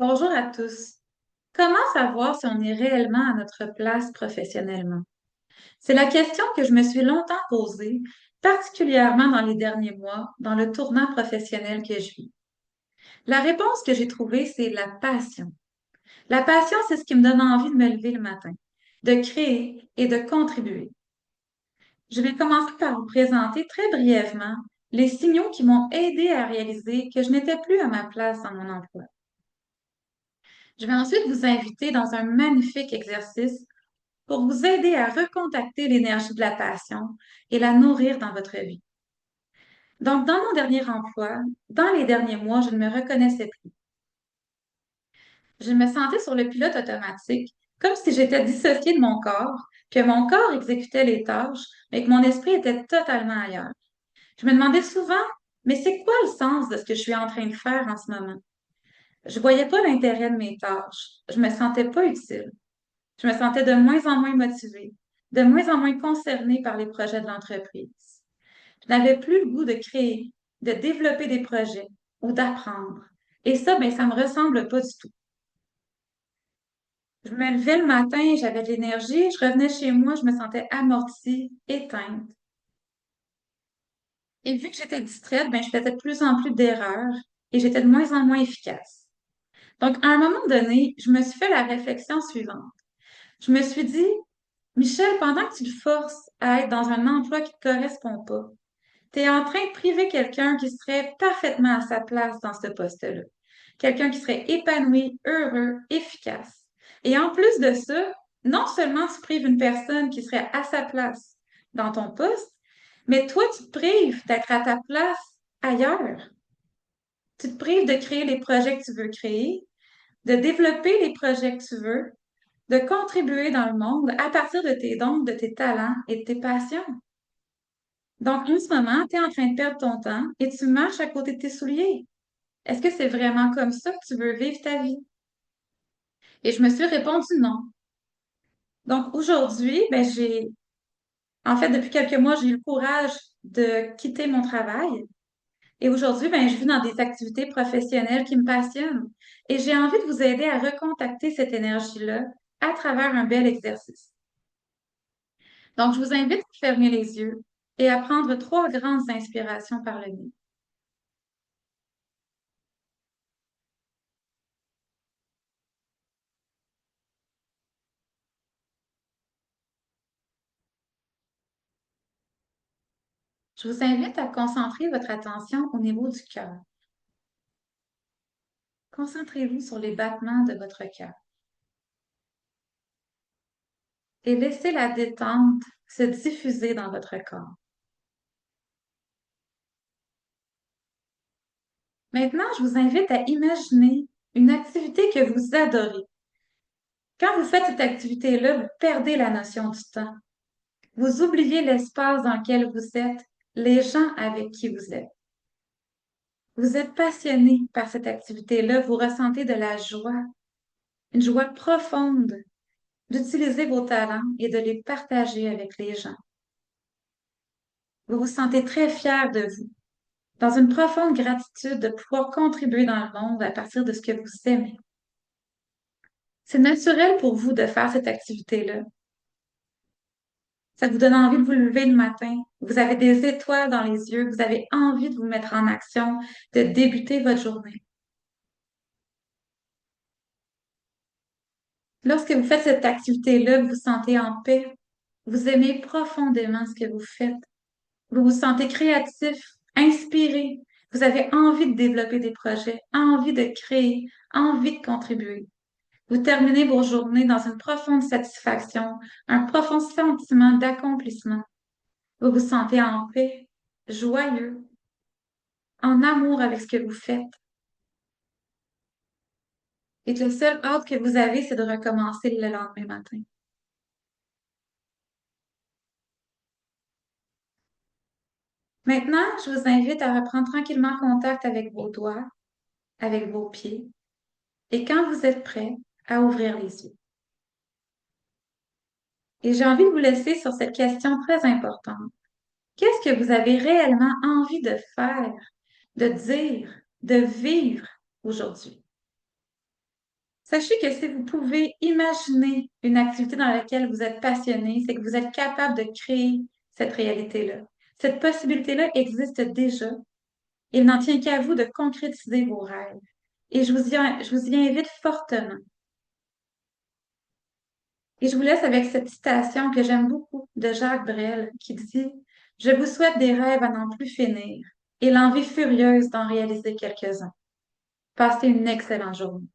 Bonjour à tous. Comment savoir si on est réellement à notre place professionnellement? C'est la question que je me suis longtemps posée, particulièrement dans les derniers mois, dans le tournant professionnel que je vis. La réponse que j'ai trouvée, c'est la passion. La passion, c'est ce qui me donne envie de me lever le matin, de créer et de contribuer. Je vais commencer par vous présenter très brièvement les signaux qui m'ont aidé à réaliser que je n'étais plus à ma place dans mon emploi. Je vais ensuite vous inviter dans un magnifique exercice pour vous aider à recontacter l'énergie de la passion et la nourrir dans votre vie. Donc, dans mon dernier emploi, dans les derniers mois, je ne me reconnaissais plus. Je me sentais sur le pilote automatique, comme si j'étais dissociée de mon corps, que mon corps exécutait les tâches, mais que mon esprit était totalement ailleurs. Je me demandais souvent, mais c'est quoi le sens de ce que je suis en train de faire en ce moment? Je voyais pas l'intérêt de mes tâches. Je me sentais pas utile. Je me sentais de moins en moins motivée, de moins en moins concernée par les projets de l'entreprise. Je n'avais plus le goût de créer, de développer des projets ou d'apprendre. Et ça, ben, ça me ressemble pas du tout. Je me levais le matin, j'avais de l'énergie, je revenais chez moi, je me sentais amortie, éteinte. Et vu que j'étais distraite, ben, je faisais de plus en plus d'erreurs et j'étais de moins en moins efficace. Donc, à un moment donné, je me suis fait la réflexion suivante. Je me suis dit, Michel, pendant que tu te forces à être dans un emploi qui ne te correspond pas, tu es en train de priver quelqu'un qui serait parfaitement à sa place dans ce poste-là. Quelqu'un qui serait épanoui, heureux, efficace. Et en plus de ça, non seulement tu prives une personne qui serait à sa place dans ton poste, mais toi, tu te prives d'être à ta place ailleurs. Tu te prives de créer les projets que tu veux créer, de développer les projets que tu veux, de contribuer dans le monde à partir de tes dons, de tes talents et de tes passions. Donc, en ce moment, tu es en train de perdre ton temps et tu marches à côté de tes souliers. Est-ce que c'est vraiment comme ça que tu veux vivre ta vie? Et je me suis répondu non. Donc, aujourd'hui, ben, en fait, depuis quelques mois, j'ai eu le courage de quitter mon travail. Et aujourd'hui, ben, je vis dans des activités professionnelles qui me passionnent. Et j'ai envie de vous aider à recontacter cette énergie-là à travers un bel exercice. Donc, je vous invite à fermer les yeux et à prendre trois grandes inspirations par le nez. Je vous invite à concentrer votre attention au niveau du cœur. Concentrez-vous sur les battements de votre cœur et laissez la détente se diffuser dans votre corps. Maintenant, je vous invite à imaginer une activité que vous adorez. Quand vous faites cette activité-là, vous perdez la notion du temps. Vous oubliez l'espace dans lequel vous êtes, les gens avec qui vous êtes. Vous êtes passionné par cette activité-là, vous ressentez de la joie, une joie profonde d'utiliser vos talents et de les partager avec les gens. Vous vous sentez très fier de vous, dans une profonde gratitude de pouvoir contribuer dans le monde à partir de ce que vous aimez. C'est naturel pour vous de faire cette activité-là. Ça vous donne envie de vous lever le matin. Vous avez des étoiles dans les yeux. Vous avez envie de vous mettre en action, de débuter votre journée. Lorsque vous faites cette activité-là, vous vous sentez en paix. Vous aimez profondément ce que vous faites. Vous vous sentez créatif, inspiré. Vous avez envie de développer des projets, envie de créer, envie de contribuer. Vous terminez vos journées dans une profonde satisfaction, un profond sentiment d'accomplissement. Vous vous sentez en paix, joyeux, en amour avec ce que vous faites. Et le seul hâte que vous avez, c'est de recommencer le lendemain matin. Maintenant, je vous invite à reprendre tranquillement contact avec vos doigts, avec vos pieds, et quand vous êtes prêt, à ouvrir les yeux. Et j'ai envie de vous laisser sur cette question très importante. Qu'est-ce que vous avez réellement envie de faire, de dire, de vivre aujourd'hui? Sachez que si vous pouvez imaginer une activité dans laquelle vous êtes passionné, c'est que vous êtes capable de créer cette réalité-là. Cette possibilité-là existe déjà. Il n'en tient qu'à vous de concrétiser vos rêves. Et je vous y invite fortement. Et je vous laisse avec cette citation que j'aime beaucoup de Jacques Brel qui dit: Je vous souhaite des rêves à n'en plus finir et l'envie furieuse d'en réaliser quelques-uns. Passez une excellente journée.